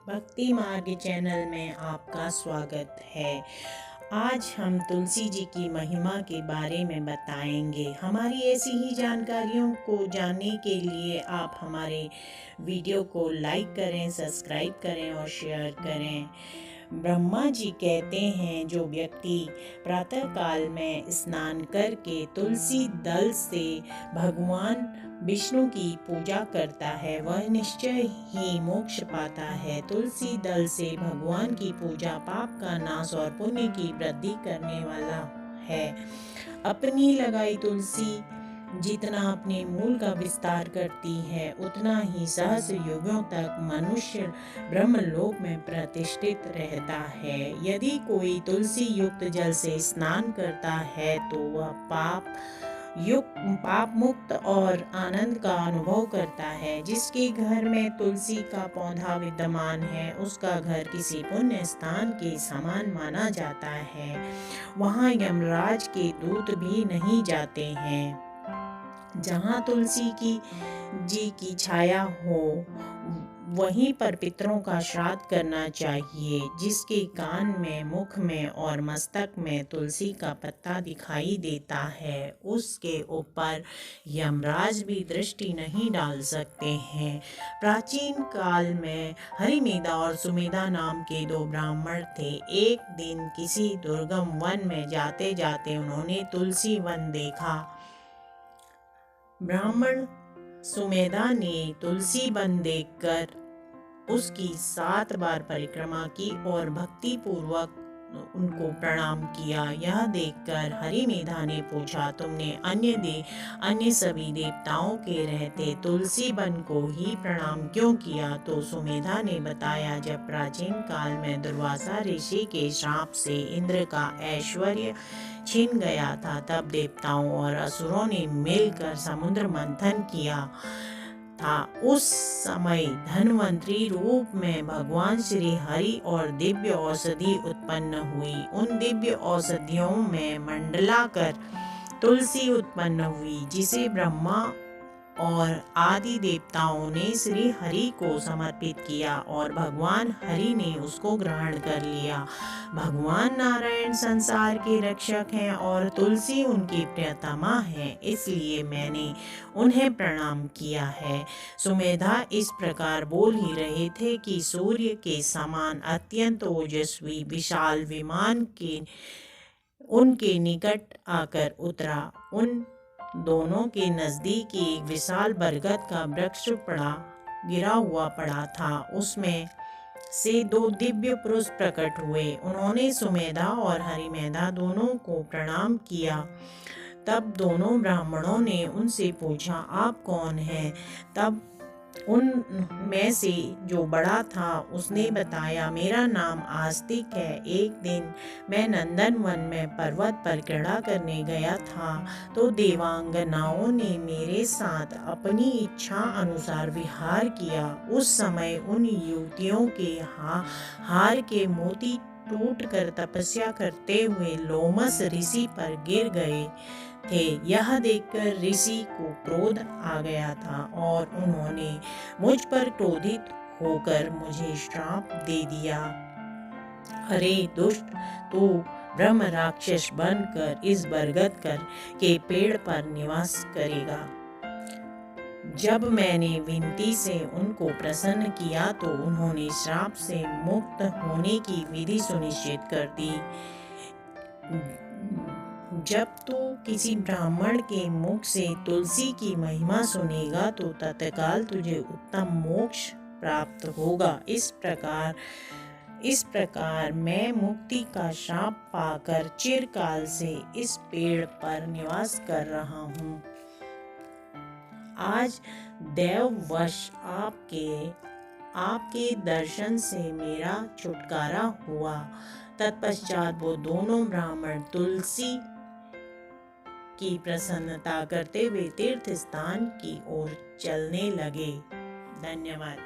भक्ति मार्ग चैनल में आपका स्वागत है। आज हम तुलसी जी की महिमा के बारे में बताएंगे। हमारी ऐसी ही जानकारियों को जानने के लिए आप हमारे वीडियो को लाइक करें, सब्सक्राइब करें और शेयर करें। ब्रह्मा जी कहते हैं, जो व्यक्ति प्रातः काल में स्नान करके तुलसी दल से भगवान विष्णु की पूजा करता है, वह निश्चय ही मोक्ष पाता है। तुलसी दल से भगवान की पूजा पाप का नाश और पुण्य की वृद्धि करने वाला है। अपनी लगाई तुलसी जितना अपने मूल का विस्तार करती है, उतना ही सहस्र युगों तक मनुष्य ब्रह्मलोक में प्रतिष्ठित रहता है। यदि कोई तुलसी युक्त जल से स्नान करता है तो वह पाप मुक्त और आनंद का अनुभव करता है। जिसके घर में तुलसी का पौधा विद्यमान है, उसका घर किसी पुण्य स्थान के समान माना जाता है। वहाँ यमराज के दूत भी नहीं जाते हैं। जहाँ तुलसी जी की छाया हो, वहीं पर पितरों का श्राद्ध करना चाहिए। जिसके कान में, मुख में और मस्तक में तुलसी का पत्ता दिखाई देता है, उसके ऊपर यमराज भी दृष्टि नहीं डाल सकते हैं। प्राचीन काल में हरिमेधा और सुमेधा नाम के दो ब्राह्मण थे। एक दिन किसी दुर्गम वन में जाते जाते उन्होंने तुलसी वन देखा। ब्राह्मण सुमेधा ने तुलसी वन देखकर उसकी 7 बार परिक्रमा की और भक्ति पूर्वक उनको प्रणाम किया। यह देखकर हरिमेधा ने पूछा, तुमने अन्य सभी देवताओं के रहते तुलसी वन को ही प्रणाम क्यों किया? तो सुमेधा ने बताया, जब प्राचीन काल में दुर्वासा ऋषि के श्राप से इंद्र का ऐश्वर्य छिन गया था, तब देवताओं और असुरों ने मिलकर समुद्र मंथन किया था। उस समय धन्वंतरी रूप में भगवान श्री हरि और दिव्य औषधि उत्पन्न हुई। उन दिव्य औषधियों में मंडलाकर तुलसी उत्पन्न हुई, जिसे ब्रह्मा और आदि देवताओं ने श्री हरि को समर्पित किया और भगवान हरि ने उसको ग्रहण कर लिया। भगवान नारायण संसार के रक्षक हैं और तुलसी उनकी प्रियतमा है, इसलिए मैंने उन्हें प्रणाम किया है। सुमेधा इस प्रकार बोल ही रहे थे कि सूर्य के समान अत्यंत ओजस्वी विशाल विमान के उनके निकट आकर उतरा। उन दोनों के नजदीक एक विशाल बरगद का वृक्ष गिरा हुआ पड़ा था। उसमें से 2 दिव्य पुरुष प्रकट हुए। उन्होंने सुमेधा और हरिमेधा दोनों को प्रणाम किया। तब दोनों ब्राह्मणों ने उनसे पूछा, आप कौन हैं? तब उन में से जो बड़ा था उसने बताया, मेरा नाम आस्तिक है। एक दिन मैं नंदन वन में पर्वत पर क्रीड़ा करने गया था, तो देवांगनाओं ने मेरे साथ अपनी इच्छा अनुसार विहार किया। उस समय उन युवतियों के हार के मोती टूटकर तपस्या करते हुए लोमस ऋषि पर गिर गए थे। यह देखकर ऋषि को क्रोध आ गया था और उन्होंने मुझ पर क्रोधित होकर मुझे श्राप दे दिया। अरे दुष्ट, तू ब्रह्म राक्षस बनकर इस बरगद के पेड़ पर निवास करेगा। जब मैंने विनती से उनको प्रसन्न किया तो उन्होंने श्राप से मुक्त होने की विधि सुनिश्चित कर दी। जब तू किसी ब्राह्मण के मुख से तुलसी की महिमा सुनेगा तो तत्काल तुझे उत्तम मोक्ष प्राप्त होगा। इस प्रकार मैं मुक्ति का शाप पाकर चिरकाल से इस पेड़ पर निवास कर रहा हूँ। आज दैववश आपके दर्शन से मेरा छुटकारा हुआ। तत्पश्चात वो दोनों ब्राह्मण तुलसी की प्रसन्नता करते हुए तीर्थ स्थान की ओर चलने लगे। धन्यवाद।